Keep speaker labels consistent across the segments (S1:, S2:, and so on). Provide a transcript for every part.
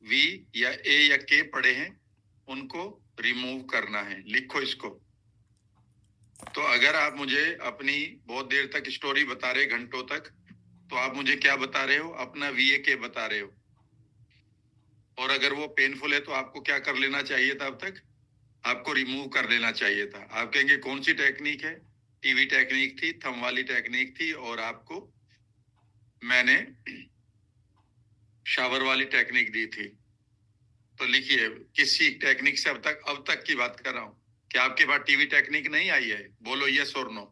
S1: We या ए या के पड़े हैं उनको रिमूव करना है। लिखो इसको। तो अगर आप मुझे अपनी बहुत देर तक स्टोरी बता रहे, घंटों तक, तो आप मुझे क्या बता रहे हो? अपना वी ए के बता रहे हो। और अगर वो पेनफुल है तो आपको क्या कर लेना चाहिए था? अब तक आपको रिमूव कर लेना चाहिए था। आप कहेंगे कौन सी टेक्निक है? टीवी टेक्निक थी, थंब वाली टेक्निक थी, और आपको मैंने शावर वाली टेक्निक दी थी। तो लिखिए, किसी टेक्निक से अब तक की बात कर रहा हूं। क्या आपके पास टीवी टेक्निक नहीं आई है? बोलो यस और नो।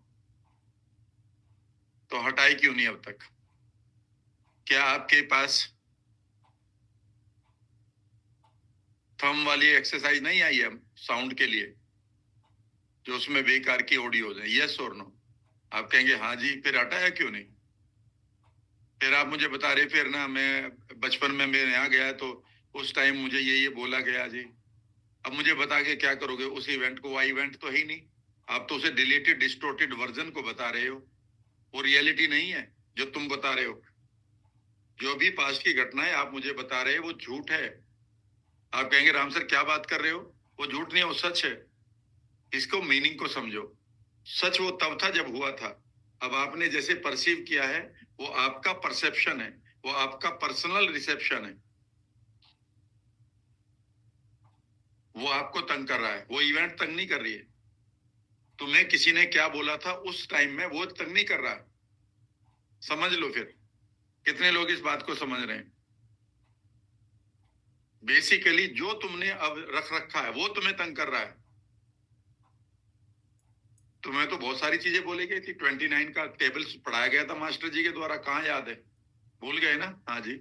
S1: तो हटाई क्यों नहीं अब तक? क्या आपके पास थंब वाली एक्सरसाइज नहीं आई है साउंड के लिए, जो उसमें बेकार की ऑडियो है? यस और नो। आप कहेंगे हाँ जी। फिर हटाया क्यों नहीं? फिर आप मुझे बता रहे फिर ना, मैं बचपन में मैं यहाँ गया तो उस टाइम मुझे ये बोला गया जी। अब मुझे बता के क्या करोगे उस इवेंट को? वो इवेंट तो है ही नहीं। आप तो उसे डिलीटेड डिस्टोर्टेड वर्जन को बता रहे हो। वो रियलिटी नहीं है जो तुम बता रहे हो। जो भी पास्ट की घटना है आप मुझे बता रहे हो वो झूठ है। आप कहेंगे राम सर क्या बात कर रहे हो? वो झूठ नहीं है, वो सच है। इसको मीनिंग को समझो। सच वो तब था जब हुआ था। अब आपने जैसे परसीव किया है वो आपका परसेप्शन है, वो आपका पर्सनल रिसेप्शन है। वो आपको तंग कर रहा है, वो इवेंट तंग नहीं कर रही है। तुम्हें किसी ने क्या बोला था उस टाइम में, वो तंग नहीं कर रहा है। समझ लो फिर। कितने लोग इस बात को समझ रहे हैं? बेसिकली जो तुमने अब रख रखा है वो तुम्हें तंग कर रहा है। तुम्हें तो बहुत सारी चीजें बोली गई थी। 29 का टेबल पढ़ाया गया था मास्टर जी के द्वारा, कहाँ याद है? भूल गए ना? हाँ जी।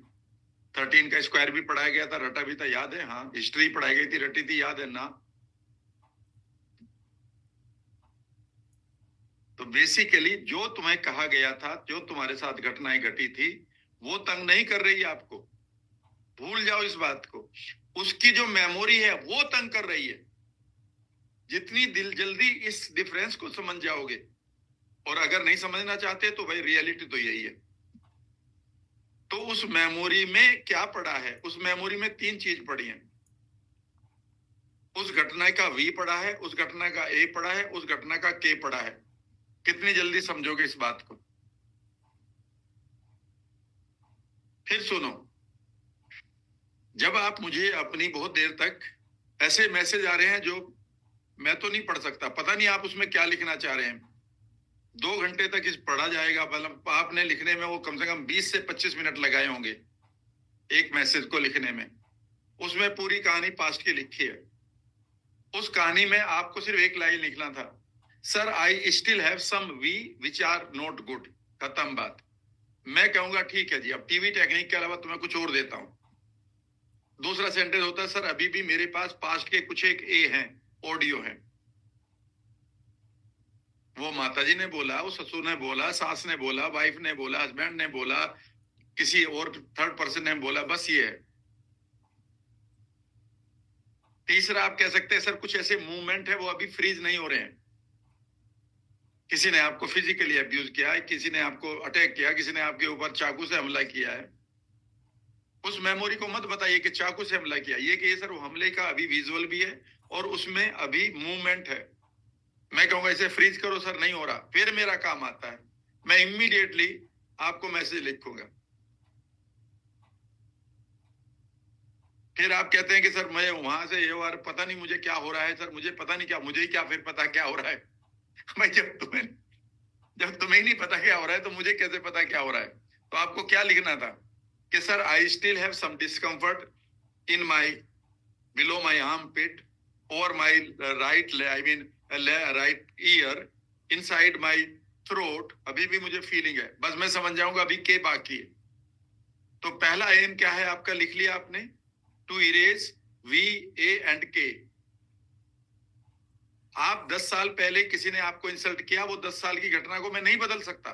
S1: 13 का स्क्वायर भी पढ़ाया गया था, रटा भी था, याद है? हाँ। हिस्ट्री पढ़ाई गई थी, रटी थी, याद है ना? तो बेसिकली जो तुम्हें कहा गया था, जो तुम्हारे साथ घटनाएं घटी थी, वो तंग नहीं कर रही है आपको। भूल जाओ इस बात को। उसकी जो मेमोरी है वो तंग कर रही है। जितनी दिल जल्दी इस डिफरेंस को समझ जाओगे, और अगर नहीं समझना चाहते तो भाई रियलिटी तो यही है। तो उस मेमोरी में क्या पड़ा है? उस मेमोरी में तीन चीज पड़ी है। उस घटना का वी पड़ा है, उस घटना का ए पड़ा है, उस घटना का के पड़ा है। कितनी जल्दी समझोगे इस बात को? फिर सुनो। जब आप मुझे अपनी बहुत देर तक ऐसे मैसेज आ रहे हैं जो मैं तो नहीं पढ़ सकता, पता नहीं आप उसमें क्या लिखना चाह रहे हैं। 2 घंटे तक इस पढ़ा जाएगा, मतलब आपने लिखने में वो कम से कम 20 से 25 मिनट लगाए होंगे एक मैसेज को लिखने में। उसमें पूरी कहानी पास्ट की लिखी है। उस कहानी में आपको सिर्फ एक लाइन लिखना था, sir I still have some V which are not good. खत्म बात। मैं कहूंगा ठीक है जी, अब टीवी टेक्निक के अलावा तुम्हें कुछ और देता हूं। दूसरा सेंटेंस होता है, सर अभी भी मेरे पास पास्ट के कुछ एक ए हैं, ऑडियो हैं। वो माताजी ने बोला, वो ससुर ने बोला, सास ने बोला, वाइफ ने बोला, हस्बैंड ने बोला, किसी और थर्ड पर्सन ने बोला, बस ये है। तीसरा आप कह सकते हैं सर कुछ ऐसे मूवमेंट है वो अभी फ्रीज नहीं हो रहे हैं। किसी ने आपको फिजिकली अब्यूज किया है, किसी ने आपको अटैक किया, किसी ने आपके ऊपर चाकू से हमला किया है। उस मेमोरी को मत बताइए कि चाकू से हमला किया। ये कि सर वो हमले का अभी विजुअल भी है और उसमें अभी मूवमेंट है। मैं कहूंगा इसे फ्रीज करो, सर नहीं हो रहा, फिर मेरा काम आता है। मैं इमीडिएटली आपको मैसेज लिखूंगा। फिर आप कहते हैं कि सर मैं वहां से ये और पता नहीं मुझे क्या हो रहा है, सर मुझे पता नहीं क्या, मुझे ही क्या फिर पता क्या हो रहा है? भाई जब तुम्हें ही नहीं पता क्या हो रहा है तो मुझे कैसे पता क्या हो रहा है? तो आपको क्या लिखना था कि sir I still have some discomfort in my below my armpit और my right I mean right ear inside my throat. अभी भी मुझे फीलिंग है, बस मैं समझ जाऊंगा अभी के बाकी है। तो पहला एम क्या है आपका? लिख लिया आपने, to erase V A and K. आप 10 साल पहले किसी ने आपको इंसल्ट किया, वो 10 साल की घटना को मैं नहीं बदल सकता।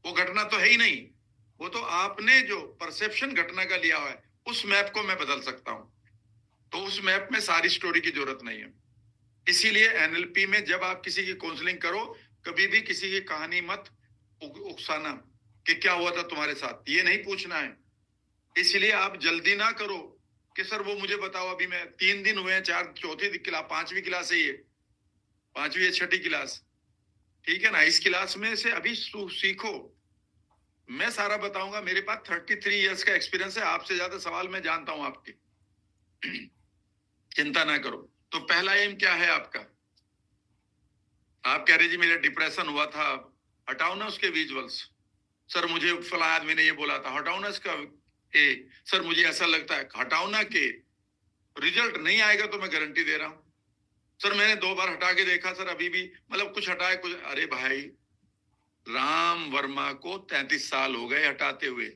S1: वो घटना तो है ही नहीं। वो तो आपने जो परसेप्शन घटना का लिया हुआ है उस मैप को मैं बदल सकता हूं। तो उस मैप में सारी स्टोरी की जरूरत नहीं है। इसीलिए एनएलपी में जब आप किसी की काउंसलिंग करो, कभी भी किसी की कहानी मत उकसाना कि क्या हुआ था तुम्हारे साथ, ये नहीं पूछना है। इसलिए आप जल्दी ना करो। कि सर वो मुझे बताओ, अभी मैं 3 दिन हुए हैं, चौथी क्लास, 5वीं क्लास है ये, 5वीं या 6ठी क्लास, ठीक है ना। इस क्लास में से अभी सीखो, मैं सारा बताऊंगा। मेरे पास 33 इयर्स का एक्सपीरियंस है, आपसे ज्यादा सवाल मैं जानता हूं आपके। चिंता ना करो। तो पहला एम क्या है आपका? आप कह रहे जी मेरा डिप्रेशन हुआ था, हटाओ ना उसके विजुअल्स। सर मुझे फला आदमी ने ये बोला था, हटाओ ना इसका ए। सर मुझे ऐसा लगता है, हटाओ ना के। रिजल्ट नहीं आएगा तो मैं गारंटी दे रहा हूं। सर मैंने 2 बार हटा के देखा सर, अभी भी मतलब कुछ हटाए कुछ। अरे भाई, राम वर्मा को 33 साल हो गए हटाते हुए।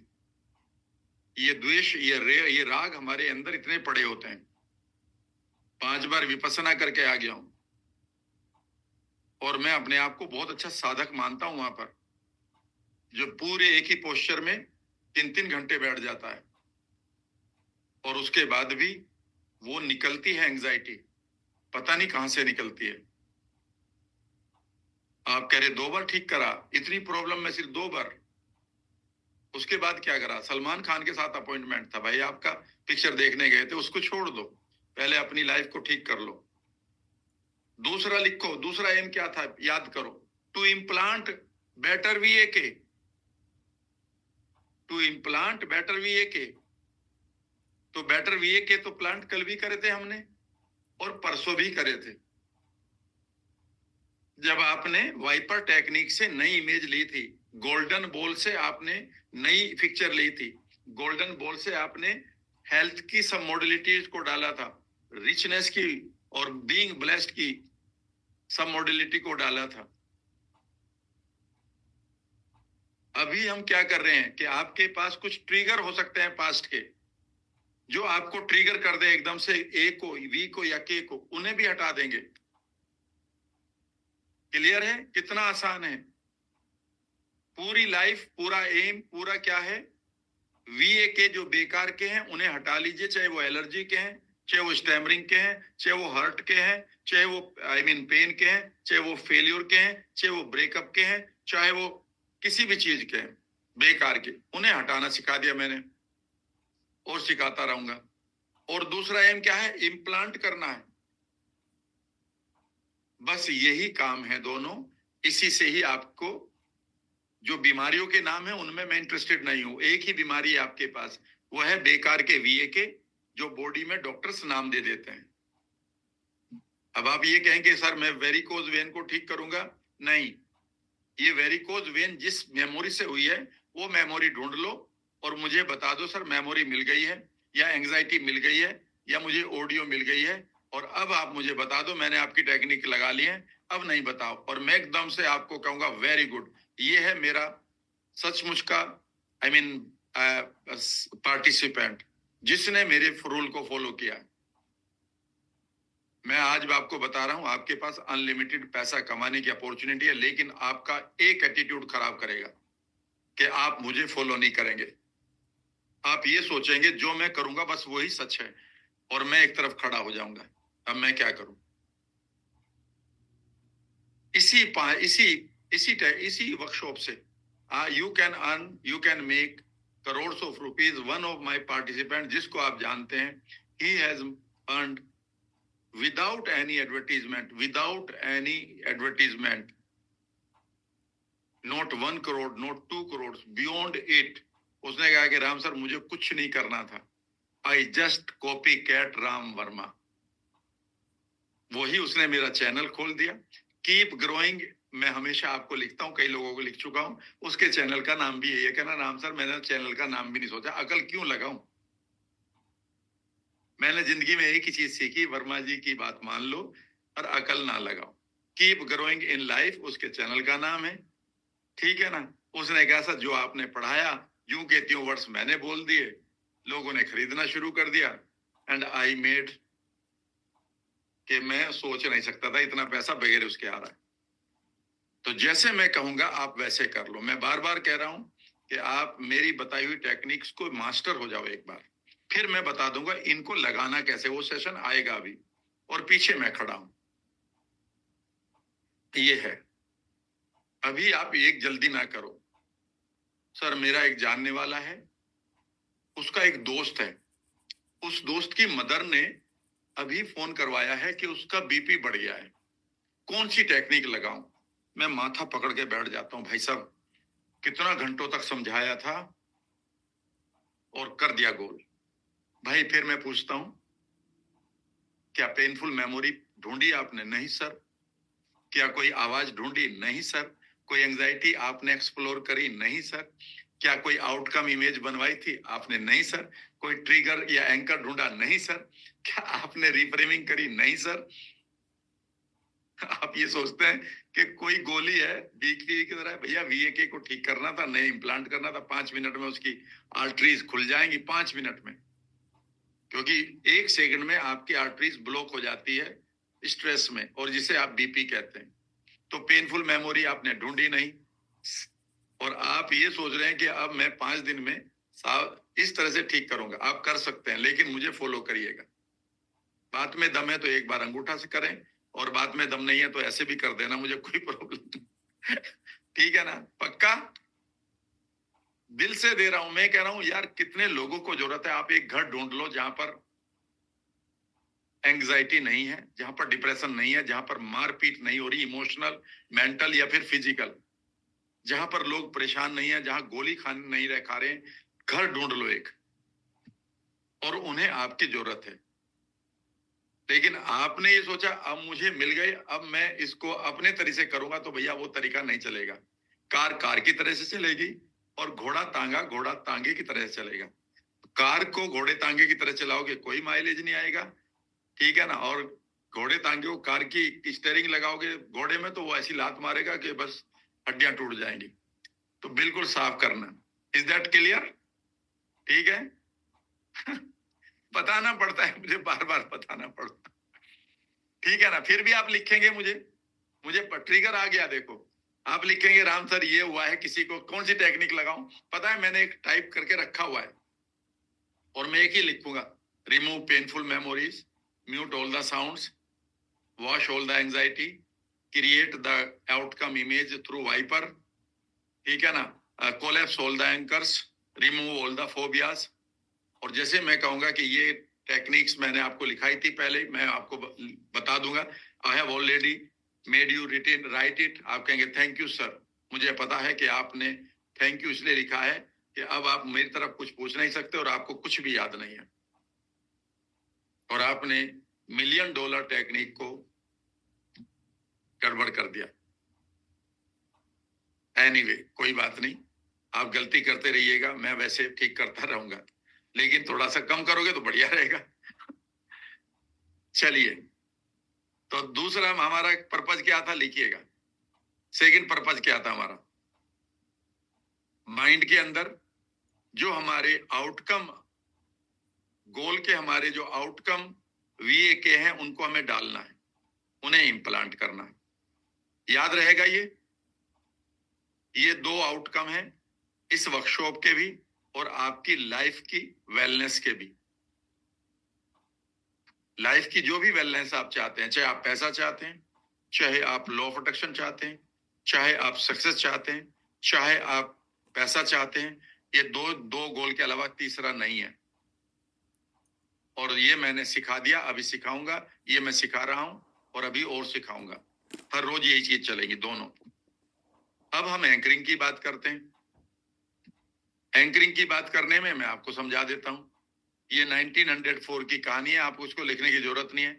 S1: ये द्वेष, ये राग हमारे अंदर इतने पड़े होते हैं। 5 बार विपස්සना करके आ गया हूं, और मैं अपने आप को बहुत अच्छा साधक मानता हूं वहां पर, जो पूरे एक ही पोस्चर में 3-3 घंटे बैठ जाता है, और उसके बाद भी वो निकलती है एंजाइटी, पता नहीं कहां से निकलती है। आप कह रहे 2 बार ठीक करा, इतनी प्रॉब्लम में सिर्फ 2 बार। उसके बाद क्या करा? सलमान खान के साथ अपॉइंटमेंट था भाई आपका, पिक्चर देखने गए थे, उसको छोड़ दो, पहले अपनी लाइफ को ठीक कर लो। दूसरा लिखो, दूसरा एम क्या था याद करो, to implant better VAK, to implant better VAK. तो बेटर वीएके तो प्लांट कल भी करे थे हमने, और परसों भी करे थे, जब आपने वाइपर टेक्निक से नई इमेज ली थी, गोल्डन बॉल से आपने नई पिक्चर ली थी, गोल्डन बॉल से आपने हेल्थ की सब मॉडलिटीज को डाला था, रिचनेस की और बीइंग ब्लेस्ड की सब मॉडलिटी को डाला था। अभी हम क्या कर रहे हैं कि आपके पास कुछ ट्रिगर हो सकते हैं पास्ट के, जो आपको ट्रिगर कर दे एकदम से, ए को, वी को या के को, उन्हें भी हटा देंगे। क्लियर है? कितना आसान है। पूरी लाइफ, पूरा एम, पूरा क्या है, वीए के जो बेकार के हैं उन्हें हटा लीजिए, चाहे वो एलर्जी के हैं, चाहे वो स्टैमरिंग के हैं, चाहे वो हर्ट के हैं, चाहे वो पेन के हैं, चाहे वो फेल्योर के हैं, चाहे वो ब्रेकअप के हैं, चाहे वो किसी भी चीज के हैं बेकार के, उन्हें हटाना सिखा दिया मैंने, और सिखाता रहूंगा। और दूसरा एम क्या है? इम्प्लांट करना है। बस यही काम है दोनों। इसी से ही आपको, जो बीमारियों के नाम है उनमें मैं इंटरेस्टेड नहीं हूं, एक ही बीमारी है आपके पास, वो है बेकार के वीए के, जो बॉडी में डॉक्टर्स नाम दे देते हैं। अब आप ये कहेंगे सर मैं वेरिकोज वेन को ठीक करूंगा, नहीं, ये वेरिकोज वेन जिस मेमोरी से हुई है वो मेमोरी ढूंढ लो और मुझे बता दो सर मेमोरी मिल गई है, या एंग्जाइटी मिल गई है, या मुझे ऑडियो मिल गई है, और अब आप मुझे बता दो मैंने आपकी टेक्निक लगा ली है, अब नहीं बताओ, और मैं एकदम से आपको कहूंगा वेरी गुड। ये है मेरा सचमुच का, आई मीन पार्टिसिपेंट, जिसने मेरे रूल को फॉलो किया। मैं आज भी आपको बता रहा हूं, आपके पास अनलिमिटेड पैसा कमाने की अपॉर्चुनिटी है, लेकिन आपका एक एटीट्यूड खराब करेगा कि आप मुझे फॉलो नहीं करेंगे। आप ये सोचेंगे जो मैं करूंगा बस वही सच है, और मैं एक तरफ खड़ा हो जाऊंगा, अब मैं क्या करूं। इसी इसी इसी इसी वर्कशॉप से you can make crore of rupees. One of my participant, जिसको आप जानते हैं, he has earned without any advertisement, not 1 crore, not 2 crore, beyond it। उसने कहा कि राम सर मुझे कुछ नहीं करना था, I just copy cat Ram Verma. वही उसने मेरा चैनल खोल दिया, कीप ग्रोइंग। मैं हमेशा आपको लिखता हूं, कई लोगों को लिख चुका हूं, उसके चैनल का नाम भी यही है। कहना राम सर मैंने चैनल का नाम भी नहीं सोचा, अकल क्यों लगाऊं। मैंने जिंदगी में एक ही चीज सीखी, वर्मा जी की बात मान लो और अकल ना लगाओ। कीप ग्रोइंग इन लाइफ उसके चैनल का नाम है, ठीक है ना। उसने कहा सर जो आपने पढ़ाया यूं के त्यों वर्ड्स मैंने बोल दिए, लोगों ने खरीदना शुरू कर दिया, एंड आई मेड, कि मैं सोच नहीं सकता था इतना पैसा बगैर उसके आ रहा है। तो जैसे मैं कहूंगा आप वैसे कर लो। मैं बार बार कह रहा हूं कि आप मेरी बताई हुई टेक्निक्स को मास्टर हो जाओ एक बार, फिर मैं बता दूंगा इनको लगाना कैसे। वो सेशन आएगा अभी, और पीछे मैं खड़ा हूं। ये है। अभी आप एक जल्दी ना करो। सर मेरा एक जानने वाला है, उसका एक दोस्त है, उस दोस्त की मदर ने अभी फोन करवाया है कि उसका बीपी बढ़ गया है, कौन सी टेक्निक लगाऊं? मैं माथा पकड़ के बैठ जाता हूं, भाई साहब कितना घंटों तक समझाया था और कर दिया गोल। भाई फिर मैं पूछता हूं, क्या पेनफुल मेमोरी ढूंढी आपने? नहीं सर। क्या कोई आवाज ढूंढी? नहीं सर। कोई एंजाइटी आपने एक्सप्लोर करी? नहीं सर। क्या कोई आउटकम इमेज बनवाई थी आपने? नहीं सर। कोई ट्रिगर या एंकर ढूंढा? नहीं सर। क्या आपने रिफ्रेमिंग करी? नहीं सर। आप ये सोचते हैं कि कोई गोली है वीके की तरह, भैया वीएके को ठीक करना था, नहीं इम्प्लांट करना था, 5 मिनट में उसकी आर्टरीज खुल जाएंगी, 5 मिनट में। क्योंकि 1 सेकंड में आपकी आर्टरीज ब्लॉक हो जाती है स्ट्रेस में, और जिसे आप बीपी कहते हैं। तो पेनफुल मेमोरी आपने ढूंढी नहीं, और आप ये सोच रहे हैं कि अब मैं 5 दिन में इस तरह से ठीक करूंगा। आप कर सकते हैं, लेकिन मुझे फॉलो करिएगा। बात में दम है तो एक बार अंगूठा से करें, और बात में दम नहीं है तो ऐसे भी कर देना, मुझे कोई प्रॉब्लम नहीं। ठीक है ना? पक्का दिल से दे रहा हूं। मैं कह रहा हूं यार, कितने लोगों को जरूरत है, आप एक घर ढूंढ लो जहां पर एंग्जाइटी नहीं है, जहां पर डिप्रेशन नहीं है, जहां पर मारपीट नहीं हो रही, इमोशनल, मेंटल या फिर फिजिकल, जहां पर लोग परेशान नहीं है, जहां गोली खाने नहीं रह खा रहे। घर ढूंढ लो एक, और उन्हें आपकी जरूरत है। लेकिन आपने ये सोचा अब मुझे मिल गए, अब मैं इसको अपने तरीके से करूंगा, तो भैया वो तरीका नहीं चलेगा। कार कार की तरह से चलेगी, और घोड़ा तांगा घोड़ा तांगे की तरह से चलेगा। कार को घोड़े तांगे की तरह चलाओगे, कोई माइलेज नहीं आएगा। ठीक है ना? और घोड़े तांगे को कार की स्टेयरिंग लगाओगे घोड़े में, तो वो ऐसी लात मारेगा कि बस हड्डियां टूट जाएंगी। तो बिल्कुल साफ करना। Is that clear? ठीक है। बताना पड़ता है मुझे, बार बार बताना पड़ता है। ठीक है ना? फिर भी आप लिखेंगे, मुझे ट्रिगर आ गया। देखो, आप लिखेंगे राम सर ये हुआ है, किसी को कौन सी टेक्निक लगाऊं? पता है, मैंने एक टाइप करके रखा हुआ है, और मैं एक ही लिखूंगा, remove painful memories, mute all the sounds, wash all the anxiety, create the outcome image through wiper. ठीक है ना? Collapse all the anchors, remove all the phobias. और जैसे मैं कहूंगा कि ये टेक्निक्स मैंने आपको लिखाई थी पहले, मैं आपको बता दूंगा, I have already made you written right it. आप कहेंगे थैंक यू सर, मुझे पता है कि आपने थैंक यू इसलिए लिखा है कि अब आप मेरी तरफ कुछ पूछ नहीं सकते, और आपको कुछ भी याद नहीं है, और आपने $1,000,000 टेक्निक को गड़बड़ कर दिया। एनीवे, कोई बात नहीं, आप गलती करते रहिएगा, मैं वैसे ठीक करता रहूंगा, लेकिन थोड़ा सा कम करोगे तो बढ़िया रहेगा। चलिए, तो दूसरा हमारा पर्पज क्या था, लिखिएगा। सेकंड पर्पज क्या था हमारा, माइंड के अंदर जो हमारे आउटकम, गोल के हमारे जो आउटकम वीए के हैं, उनको हमें डालना है, उन्हें इम्प्लांट करना है। याद रहेगा ये 2 आउटकम हैं इस वर्कशॉप के भी, और आपकी लाइफ की वेलनेस के भी। लाइफ की जो भी वेलनेस आप चाहते हैं, चाहे आप पैसा चाहते हैं, चाहे आप लॉ ऑफ अट्रैक्शन चाहते हैं, चाहे आप सक्सेस चाहते हैं, चाहे आप पैसा चाहते हैं, ये दो गोल के अलावा तीसरा नहीं है। और ये मैंने सिखा दिया, अभी सिखाऊंगा, ये मैं सिखा रहा हूं, और अभी और सिखाऊंगा। हर रोज यही चीज चलेगी दोनों। अब हम एंकरिंग की बात करते हैं। एंकरिंग की बात करने में मैं आपको समझा देता हूं। ये 1904 की कहानी है, आपको उसको लिखने की जरूरत नहीं है।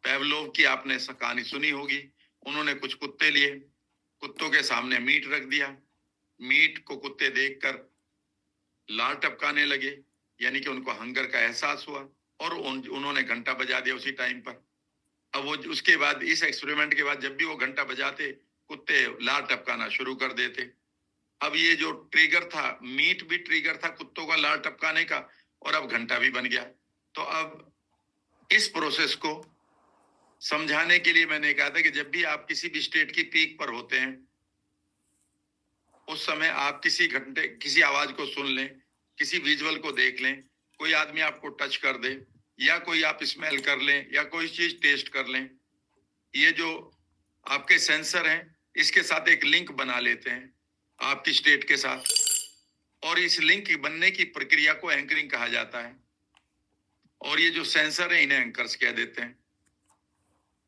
S1: पेवलोव की आपने कहानी सुनी होगी। उन्होंने कुछ कुत्ते लिए, कुत्तों के सामने मीट रख दिया, मीट को कुत्ते देखकर लार टपकाने लगे, यानी कि उनको हंगर का एहसास हुआ, और उन्होंने घंटा बजा दिया उसी टाइम पर। अब वो उसके बाद, इस एक्सपेरिमेंट के बाद, जब भी वो घंटा बजाते, कुत्ते लार टपकाना शुरू कर देते। अब ये जो ट्रिगर था, मीट भी ट्रिगर था कुत्तों का लार टपकाने का, और अब घंटा भी बन गया। तो अब इस प्रोसेस को समझाने के लिए मैंने कहा था कि जब भी आप किसी भी स्टेट की पीक पर होते हैं, उस समय आप किसी आवाज को सुन लें, किसी विजुअल को देख लें, कोई आदमी आपको टच कर दे, या कोई आप स्मेल कर लें, या कोई चीज टेस्ट कर लें। ये जो आपके सेंसर हैं, इसके साथ एक लिंक बना लेते हैं आपकी स्टेट के साथ, और इस लिंक बनने की प्रक्रिया को एंकरिंग कहा जाता है। और ये जो सेंसर है इन्हें एंकर्स कह देते हैं।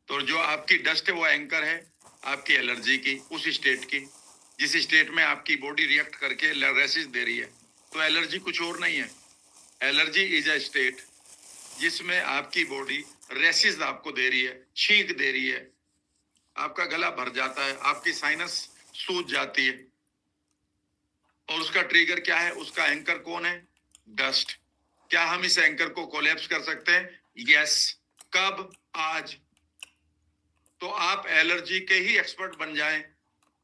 S1: तो जो आपकी डस्ट है वो एंकर है आपकी एलर्जी की, उस स्टेट की जिस स्टेट में आपकी बॉडी रिएक्ट करके रेसिस दे रही है। तो एलर्जी कुछ और नहीं है। एलर्जी इज अ स्टेट जिसमें आपकी बॉडी रेसिस आपको दे रही है, छींक दे रही है, आपका गला भर जाता है, आपकी साइनस सूज जाती है। और उसका ट्रिगर क्या है? उसका एंकर कौन है? डस्ट। क्या हम इस एंकर को कोलैप्स कर सकते हैं? यस। कब? आज। तो आप एलर्जी के ही एक्सपर्ट बन जाएं,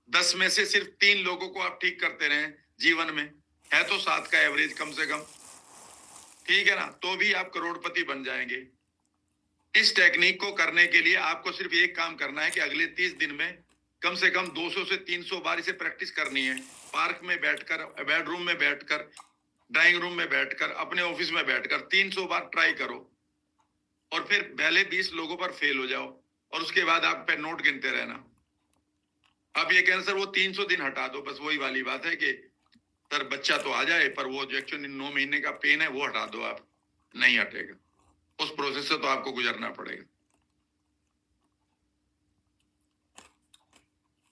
S1: 10 में से सिर्फ 3 लोगों को आप ठीक करते रहें जीवन में, है तो 7 का एवरेज कम से कम, ठीक है ना? तो भी आप करोड़पति बन जाएंगे। इस टेक्निक को करने के लिए आपको सिर्फ एक काम करना है कि अगले 30 दिन में कम से कम 200 से 300 बार इसे प्रैक्टिस करनी है। पार्क में बैठकर, बेडरूम में बैठकर, ड्राइंग रूम में बैठकर, अपने ऑफिस में बैठकर 300 बार ट्राई करो और फिर पहले 20 लोगों पर फेल हो जाओ और उसके बाद आप पे नोट गिनते रहना। अब ये कहना सर वो 300 दिन हटा दो, बस वही वाली बात है कि सर बच्चा तो आ जाए पर वो जो एक्चुअली 9 महीने का पेन है वो हटा दो। आप नहीं हटेगा, उस प्रोसेस से तो आपको गुजरना पड़ेगा।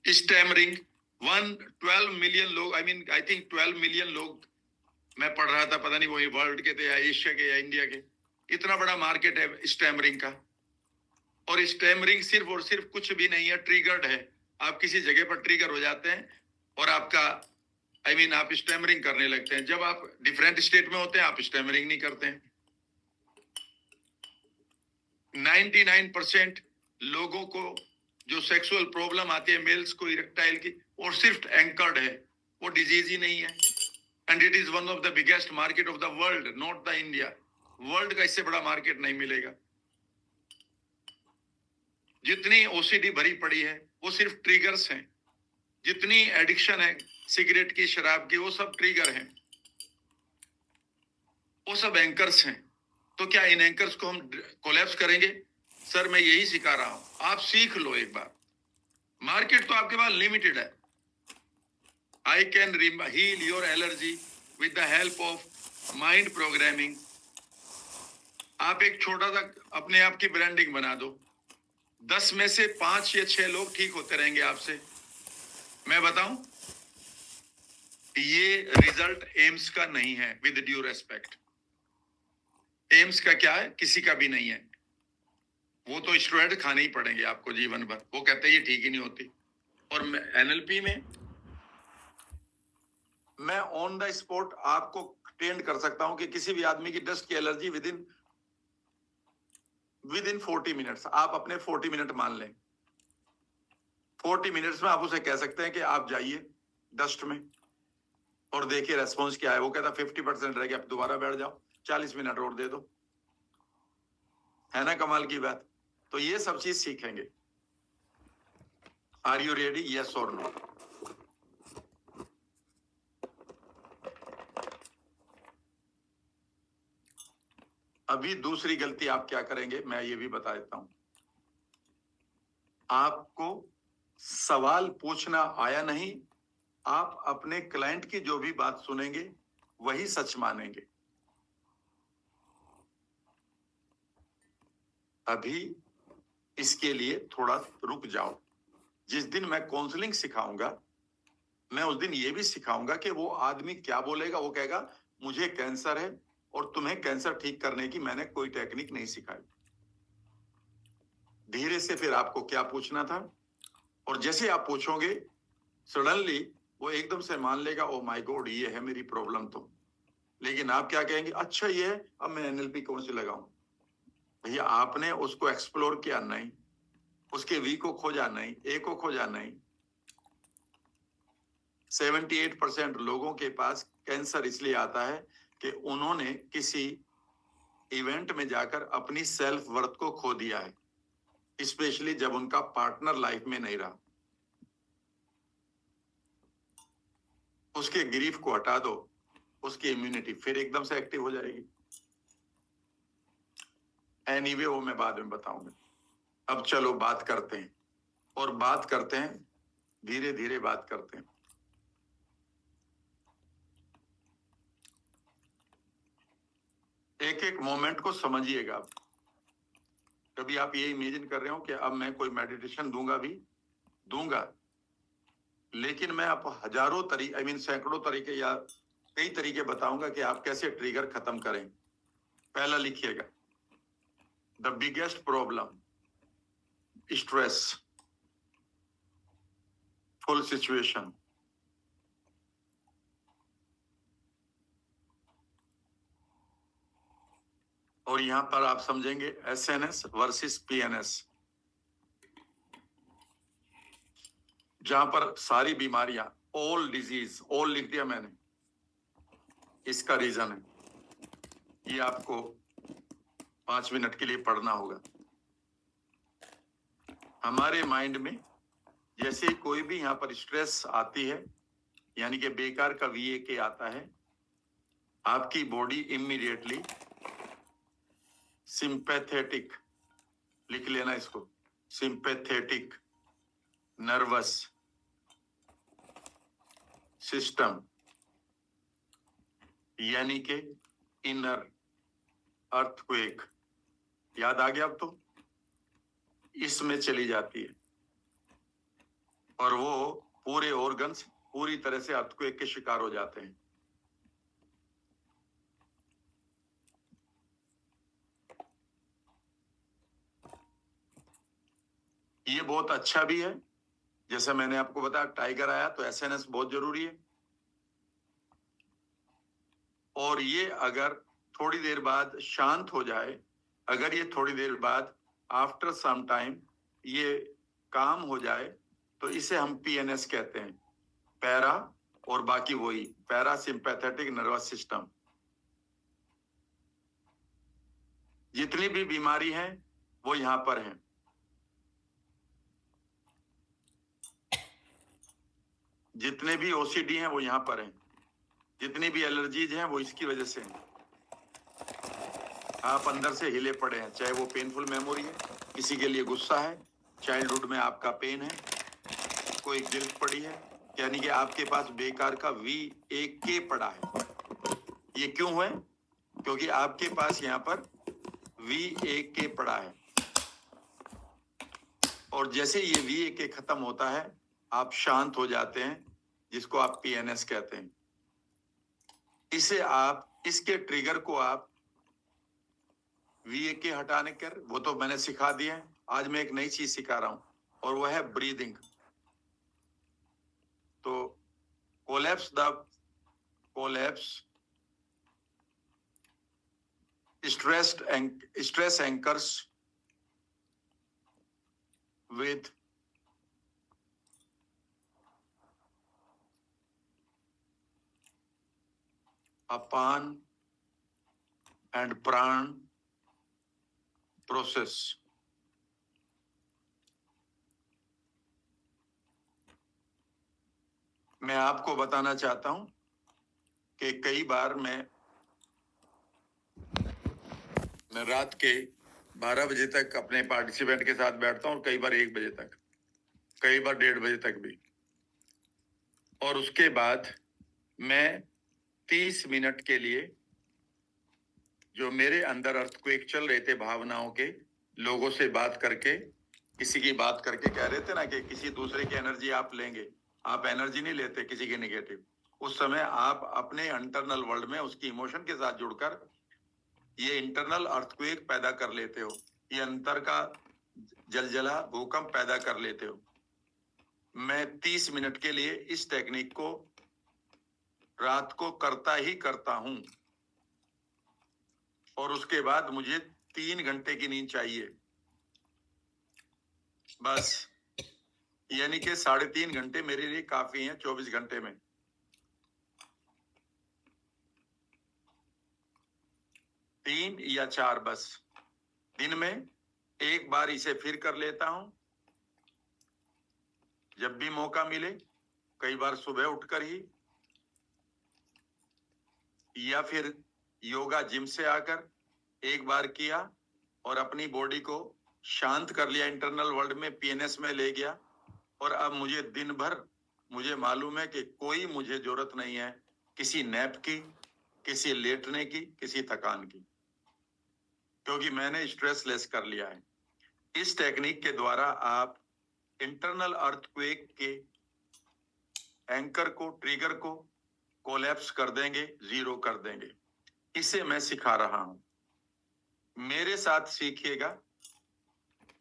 S1: स्टैमरिंग 12 मिलियन लोग, आई थिंक 12 मिलियन लोग मैं पढ़ रहा था, पता नहीं वही वर्ल्ड के थे या एशिया के या इंडिया के, इतना बड़ा मार्केट है स्टैमरिंग का। और स्टैमरिंग सिर्फ और सिर्फ कुछ भी नहीं है, ट्रिगर्ड है। आप किसी जगह पर ट्रिगर हो जाते हैं और आपका आप स्टैमरिंग करने लगते हैं। जब आप डिफरेंट स्टेट में होते हैं आप स्टैमरिंग नहीं करते हैं। 99% लोगों को जो सेक्सुअल प्रॉब्लम आती है मेल्स को इरेक्टाइल की, और सिर्फ एंकर्ड है, वो डिजीज ही नहीं है। And it is one of the biggest market of the world, not the India. World का इससे बड़ा मार्केट नहीं मिलेगा। जितनी ओसीडी भरी पड़ी है वो सिर्फ ट्रिगर्स हैं। जितनी एडिक्शन है सिगरेट की, शराब की, वो सब ट्रिगर हैं, वो सब एंकर्स हैं। तो क्या इन एंकर्स को हम कोलैप्स करेंगे? सर मैं यही सिखा रहा हूं, आप सीख लो एक बार। मार्केट तो आपके पास लिमिटेड है। I can heal your allergy with the help of mind programming. आप एक छोटा सा अपने आप की ब्रांडिंग बना दो, 10 में से 5 या 6 लोग ठीक होते रहेंगे आपसे। मैं बताऊं, ये रिजल्ट एम्स का नहीं है, विद ड्यू रेस्पेक्ट। एम्स का क्या है? किसी का भी नहीं है। वो तो स्टेरॉइड खाने ही पड़ेंगे आपको जीवन भर, वो कहते हैं ये ठीक ही नहीं होती। और एनएलपी में मैं ऑन द स्पॉट आपको ट्रेंड कर सकता हूं कि किसी भी आदमी की डस्ट की एलर्जी विद इन 40 मिनट्स, आप अपने 40 मिनट मान लें। 40 मिनट्स में आप उसे कह सकते हैं कि आप जाइए डस्ट में और देखिए रेस्पॉन्स क्या है। वो कहता 50% रह गया, आप दोबारा बैठ जाओ, 40 मिनट और दे दो। है ना कमाल की बात? तो ये सब चीज सीखेंगे। Are you ready? यस और नो? अभी दूसरी गलती आप क्या करेंगे मैं ये भी बता देता हूं। आपको सवाल पूछना आया नहीं, आप अपने क्लाइंट की जो भी बात सुनेंगे वही सच मानेंगे। अभी इसके लिए थोड़ा रुक जाओ। जिस दिन मैं काउंसलिंग सिखाऊंगा मैं उस दिन ये भी सिखाऊंगा कि वो आदमी क्या बोलेगा। वो कहेगा मुझे कैंसर है और तुम्हें कैंसर ठीक करने की मैंने कोई टेक्निक नहीं सिखाई। धीरे से फिर आपको क्या पूछना था, और जैसे आप पूछोगे सडनली वो एकदम से मान लेगा ओ माय गॉड ये है मेरी प्रॉब्लम। तो लेकिन आप क्या कहेंगे? अच्छा ये है, अब मैं एनएलपी कौन से लगाऊं? भैया आपने उसको एक्सप्लोर किया नहीं, उसके वी को खोजा नहीं, ए को खोजा नहीं। 78% लोगों के पास कैंसर इसलिए आता है कि उन्होंने किसी इवेंट में जाकर अपनी सेल्फ वर्थ को खो दिया है, स्पेशली जब उनका पार्टनर लाइफ में नहीं रहा। उसके ग्रीफ को हटा दो, उसकी इम्यूनिटी फिर एकदम से एक्टिव हो जाएगी। एनीवे वो मैं बाद में बताऊंगा। अब चलो बात करते हैं, और बात करते हैं धीरे धीरे बात करते हैं। एक एक मोमेंट को समझिएगा आप। कभी आप ये इमेजिन कर रहे हो कि अब मैं कोई मेडिटेशन दूंगा, लेकिन मैं आप हजारों तरीके सैकड़ों तरीके या कई तरीके बताऊंगा कि आप कैसे ट्रिगर खत्म करें। पहला लिखिएगा, the biggest problem stress full situation. और यहां पर आप समझेंगे एसएनएस वर्सेस पीएनएस, जहां पर सारी बीमारियां, ऑल डिजीज, ऑल लिख दिया मैंने, इसका रीजन है। ये आपको 5 मिनट के लिए पढ़ना होगा। हमारे माइंड में जैसे कोई भी यहां पर स्ट्रेस आती है, यानी कि बेकार का VAK आता है, आपकी बॉडी इमीडिएटली सिंपैथेटिक, लिख लेना इसको, सिंपैथेटिक नर्वस सिस्टम, यानी कि इनर अर्थक्वेक, याद आ गया अब तो, इसमें चली जाती है और वो पूरे ऑर्गन्स पूरी तरह से अर्थक्वेक के शिकार हो जाते हैं। ये बहुत अच्छा भी है, जैसा मैंने आपको बताया टाइगर आया तो एसएनएस बहुत जरूरी है। और ये अगर थोड़ी देर बाद शांत हो जाए, अगर ये थोड़ी देर बाद आफ्टर सम टाइम ये काम हो जाए, तो इसे हम पीएनएस कहते हैं, पैरा, और बाकी वही पैरा सिंपैथेटिक नर्वस सिस्टम। जितनी भी बीमारी है वो यहां पर है। जितने भी ओसीडी हैं वो यहां पर हैं। जितनी भी एलर्जीज हैं वो इसकी वजह से हैं। आप अंदर से हिले पड़े हैं, चाहे वो पेनफुल मेमोरी है, किसी के लिए गुस्सा है, चाइल्डहुड में आपका पेन है, कोई गिल्ट पड़ी है, यानी कि आपके पास बेकार का VAK पड़ा है। ये क्यों है? क्योंकि आपके पास यहाँ पर VAK पड़ा है, और जैसे ये VAK खत्म होता है आप शांत हो जाते हैं, जिसको आप PNS कहते हैं। इसे आप, इसके ट्रिगर को आप VAK हटाने कर, वो तो मैंने सिखा दिया है। आज मैं एक नई चीज सिखा रहा हूं और वो है ब्रीदिंग। तो collapse stress anchors with apan and pran process। मैं आपको बताना चाहता हूं कि कई बार मैं रात के 12 बजे तक अपने पार्टिसिपेंट के साथ बैठता हूं, और कई बार 1 बजे तक, कई बार 1:30 बजे तक भी। और उसके बाद मैं 30 मिनट के लिए जो मेरे अंदर अर्थक्वेक चल रहे थे भावनाओं के, लोगों से बात करके, किसी की बात करके, कह रहे थे ना कि किसी दूसरे की एनर्जी आप लेंगे, आप एनर्जी नहीं लेते किसी की नेगेटिव। उस समय आप अपने इंटरनल वर्ल्ड में उसकी इमोशन के साथ जुड़कर ये इंटरनल अर्थक्वेक पैदा कर लेते हो, ये अंतर का जलजला भूकंप पैदा कर लेते हो। मैं 30 मिनट के लिए इस टेक्निक को रात को करता ही करता हूं, और उसके बाद मुझे 3 घंटे की नींद चाहिए बस। यानी कि 3.5 घंटे मेरे लिए काफी हैं 24 घंटे में। 3 या 4 बस। दिन में एक बार इसे फिर कर लेता हूं जब भी मौका मिले, कई बार सुबह उठकर ही, या फिर योगा जिम से आकर एक बार किया और अपनी बॉडी को शांत कर लिया, इंटरनल वर्ल्ड में PNS में ले गया। और अब मुझे दिन भर, मुझे मालूम है कि कोई मुझे जरूरत नहीं है किसी नैप की, किसी लेटने की, किसी थकान की। क्योंकि मैंने स्ट्रेस लेस कर लिया है। इस टेक्निक के द्वारा आप इंटरनल अर्थक्वेक के एंकर को, ट्रिगर को कोलैप्स कर देंगे, जीरो कर देंगे। इसे मैं सिखा रहा हूं, मेरे साथ सीखिएगा।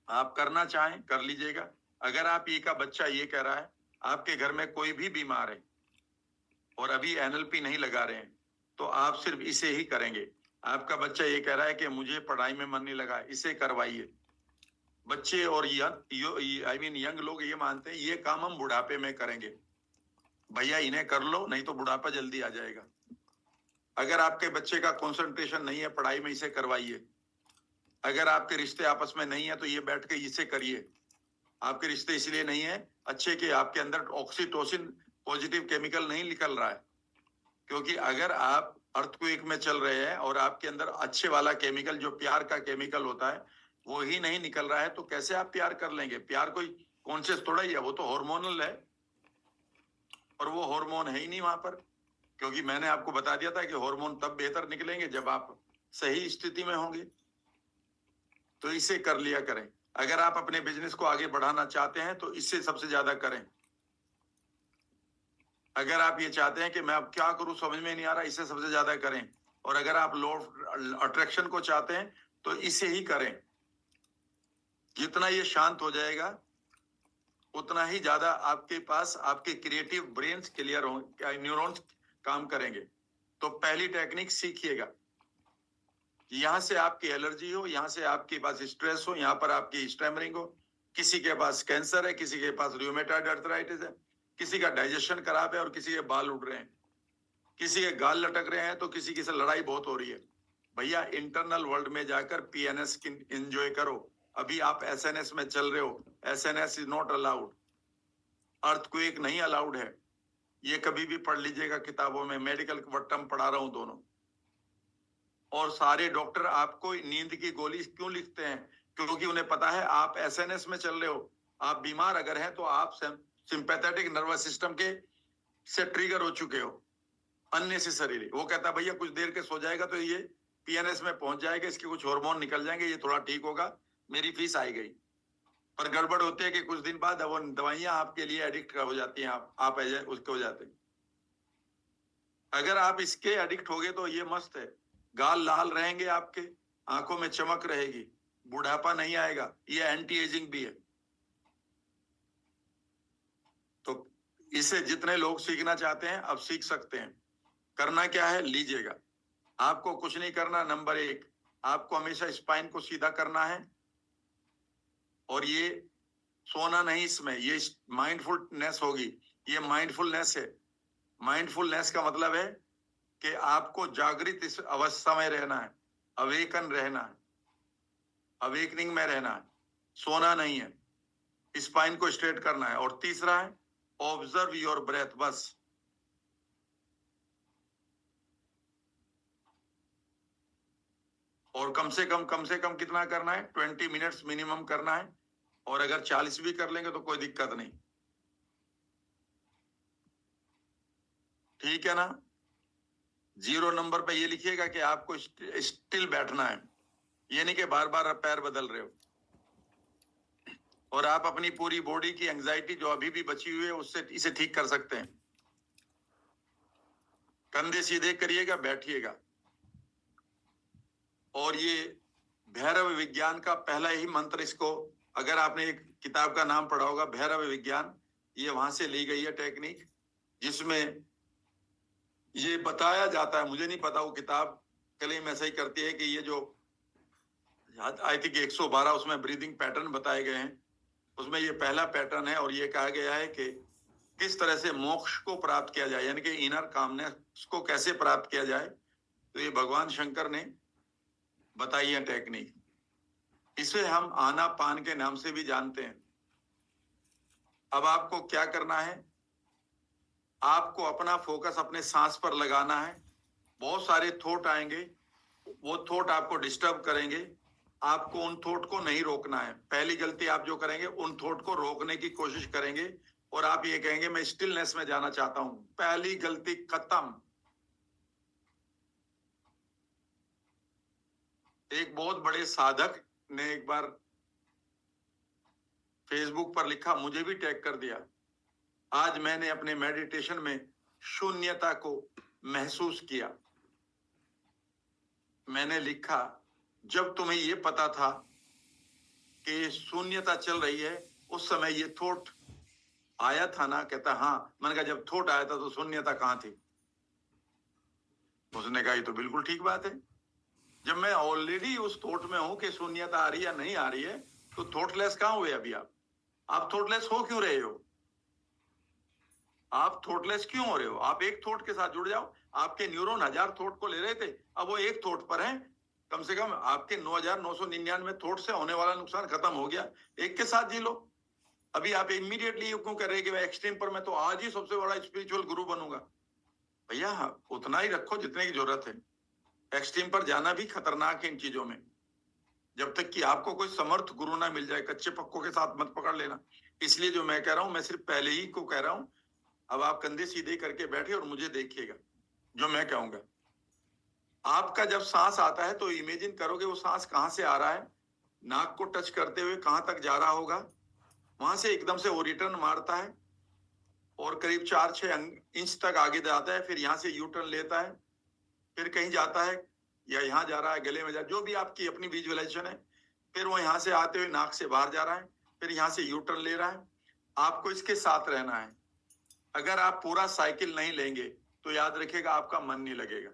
S1: आप करना चाहें कर लीजिएगा। अगर आप ये का बच्चा ये कह रहा है आपके घर में कोई भी बीमार है और अभी एनएलपी नहीं लगा रहे हैं, तो आप सिर्फ इसे ही करेंगे। आपका बच्चा ये कह रहा है कि मुझे पढ़ाई में मन नहीं लगा, इसे करवाइए। बच्चे और यंग लोग ये मानते हैं ये काम हम बुढ़ापे में करेंगे। भैया इन्हें कर लो, नहीं तो बुढ़ापा जल्दी आ जाएगा। अगर आपके बच्चे का कंसंट्रेशन नहीं है पढ़ाई में, इसे करवाइए। अगर आपके रिश्ते आपस में नहीं है तो ये बैठ के इसे करिए। आपके रिश्ते इसलिए नहीं है अच्छे कि आपके अंदर ऑक्सीटोसिन पॉजिटिव केमिकल नहीं निकल रहा है। क्योंकि अगर आप अर्थक्वेक में चल रहे हैं और आपके अंदर अच्छे वाला केमिकल जो प्यार का केमिकल होता है वो ही नहीं निकल रहा है, तो कैसे आप प्यार कर लेंगे? प्यार कोई कॉन्शियस थोड़ा ही है, वो तो हार्मोनल है, और वो हार्मोन है ही नहीं वहां पर। क्योंकि मैंने आपको बता दिया था कि हार्मोन तब बेहतर निकलेंगे जब आप सही स्थिति में होंगे। तो इसे कर लिया करें। अगर आप अपने बिजनेस को आगे बढ़ाना चाहते हैं तो इससे सबसे ज्यादा करें। अगर आप ये चाहते हैं कि मैं अब क्या करूं समझ में नहीं आ रहा, इससे सबसे ज्यादा करें। और अगर आप लॉ ऑफ अट्रैक्शन को चाहते हैं तो इसे ही करें। जितना ये शांत हो जाएगा उतना ही ज्यादा आपके पास आपके क्रिएटिव ब्रेन्स क्लियर हो, न्यूरॉन्स काम करेंगे। तो पहली टेक्निक सीखिएगा। यहां से आपकी एलर्जी हो, यहां से आपके पास स्ट्रेस हो, यहां पर आपकी स्टैमरिंग हो, किसी के पास कैंसर है, किसी के पास रूमेटॉइड अर्थराइटिस है, किसी का डाइजेशन खराब है और किसी के बाल उड़ रहे हैं, किसी के गाल लटक रहे हैं, तो किसी की से लड़ाई बहुत हो रही है। भैया इंटरनल वर्ल्ड में जाकर पीएनएस एंजॉय करो। अभी आप एसएनएस में चल रहे हो। SNS is not allowed, earthquake नहीं अलाउड है। ये कभी भी पढ़ लीजिएगा किताबों में, मेडिकल टर्म पढ़ा रहा हूं दोनों। और सारे डॉक्टर आपको नींद की गोली क्यों लिखते हैं? क्योंकि उन्हें पता है आप एसएनएस में चल रहे हो। आप बीमार अगर हैं तो आप सिंपैथेटिक नर्वस सिस्टम के से ट्रिगर हो चुके हो अननेसेसरीली। वो कहता है भैया कुछ देर के सो जाएगा तो ये पीएनएस में पहुंच जाएगा, इसके कुछ हार्मोन निकल जाएंगे, ये थोड़ा ठीक होगा, मेरी फीस आई गई। पर गड़बड़ होती है कि कुछ दिन बाद वो दवाइयां आपके लिए एडिक्ट हो जाती हैं, आप उसके हो जाते हैं। अगर आप इसके एडिक्ट हो गए तो ये मस्त है। गाल लाल रहेंगे आपके, आंखों में चमक रहेगी, बुढ़ापा नहीं आएगा, ये एंटी एजिंग भी है। तो इसे जितने लोग सीखना चाहते हैं अब सीख सकते हैं। करना क्या है लीजिएगा। आपको कुछ नहीं करना। नंबर 1, आपको हमेशा स्पाइन को सीधा करना है। और ये सोना नहीं, इसमें ये माइंडफुलनेस होगी। ये माइंडफुलनेस है। माइंडफुलनेस का मतलब है कि आपको जागृत इस अवस्था में रहना है, अवेकन रहना है, अवेकनिंग में रहना है, सोना नहीं है। स्पाइन को स्ट्रेट करना है। और तीसरा है ऑब्जर्व योर ब्रेथ। बस और कम से कम कितना करना है? 20 मिनट्स मिनिमम करना है। और अगर 40 भी कर लेंगे तो कोई दिक्कत नहीं। ठीक है ना? 0 नंबर पे ये लिखिएगा कि आपको स्टिल बैठना है, ये नहीं कि बार बार पैर बदल रहे हो। और आप अपनी पूरी बॉडी की एंजाइटी जो अभी भी बची हुई है उससे इसे ठीक कर सकते हैं। कंधे सीधे करिएगा, बैठिएगा। और ये भैरव विज्ञान का पहला ही मंत्र, इसको अगर आपने एक किताब का नाम पढ़ा होगा भैरव विज्ञान, ये वहां से ली गई है टेक्निक, जिसमें ये बताया जाता है। मुझे नहीं पता वो किताब क्लेम ऐसा ही करती है कि ये जो आई थिंक 112 उसमें ब्रीदिंग पैटर्न बताए गए हैं, उसमें ये पहला पैटर्न है। और ये कहा गया है कि किस तरह से मोक्ष को प्राप्त किया जाए, यानी कि इनर कामनेस को कैसे प्राप्त किया जाए। तो ये भगवान शंकर ने बताई है टेक्निक। इसे हम आना पान के नाम से भी जानते हैं। अब आपको क्या करना है? आपको अपना फोकस अपने सांस पर लगाना है। बहुत सारे थॉट आएंगे, वो थॉट आपको डिस्टर्ब करेंगे। आपको उन थॉट को नहीं रोकना है। पहली गलती आप जो करेंगे, उन थॉट को रोकने की कोशिश करेंगे और आप ये कहेंगे मैं स्टिलनेस में जाना चाहता हूं। पहली गलती खत्म। एक बहुत बड़े साधक ने एक बार फेसबुक पर लिखा, मुझे भी टैग कर दिया, आज मैंने अपने मेडिटेशन में शून्यता को महसूस किया। मैंने लिखा, जब तुम्हें ये पता था कि शून्यता चल रही है, उस समय ये थॉट आया था ना? कहता हाँ। मैंने कहा जब थॉट आया था तो शून्यता कहां थी? उसने कहा ये तो बिल्कुल ठीक बात है। जब मैं ऑलरेडी उस थॉट में हूं कि शून्यता आ रही है या नहीं आ रही है, तो थॉटलेस कहां हुए अभी आप थॉटलेस हो क्यों रहे हो? आप थॉटलेस क्यों हो रहे हो? आप एक थॉट के साथ जुड़ जाओ। आपके न्यूरॉन 1000 थॉट को ले रहे थे, अब वो एक थॉट पर हैं। कम से कम आपके 9999 थॉट से होने वाला नुकसान खत्म हो गया। एक के साथ जी लो। अभी आप इमीडिएटली क्यों कर रहे हैं कि मैं एक्सट्रीम पर, मैं तो आज ही सबसे बड़ा स्पिरिचुअल गुरु बनूंगा? भैया उतना ही रखो जितने की जरूरत है। एक्सट्रीम पर जाना भी खतरनाक है इन चीजों में। जब तक कि आपको कोई समर्थ गुरु ना मिल जाए, कच्चे पक्कों के साथ मत पकड़ लेना। इसलिए जो मैं कह रहा हूं, मैं सिर्फ पहले ही को कह रहा हूं। अब आप कंधे सीधे करके बैठे और मुझे देखिएगा जो मैं कहूंगा। आपका जब सांस आता है तो इमेजिन करोगे वो सांस कहां से आ रहा है, नाक को टच करते हुए कहां तक जा रहा होगा, वहां से एकदम से वो रिटर्न मारता है और करीब 4-6 इंच तक आगे जाता है, फिर यहां से यू टर्न लेता है, फिर कहीं जाता है या यहाँ जा रहा है, गले में जा, जो भी आपकी अपनी विजुअलाइजेशन है। फिर वो यहाँ से आते हुए नाक से बाहर जा रहा है, फिर यहाँ से यू टर्न ले रहा है। आपको इसके साथ रहना है। अगर आप पूरा साइकिल नहीं लेंगे तो याद रखिएगा आपका मन नहीं लगेगा।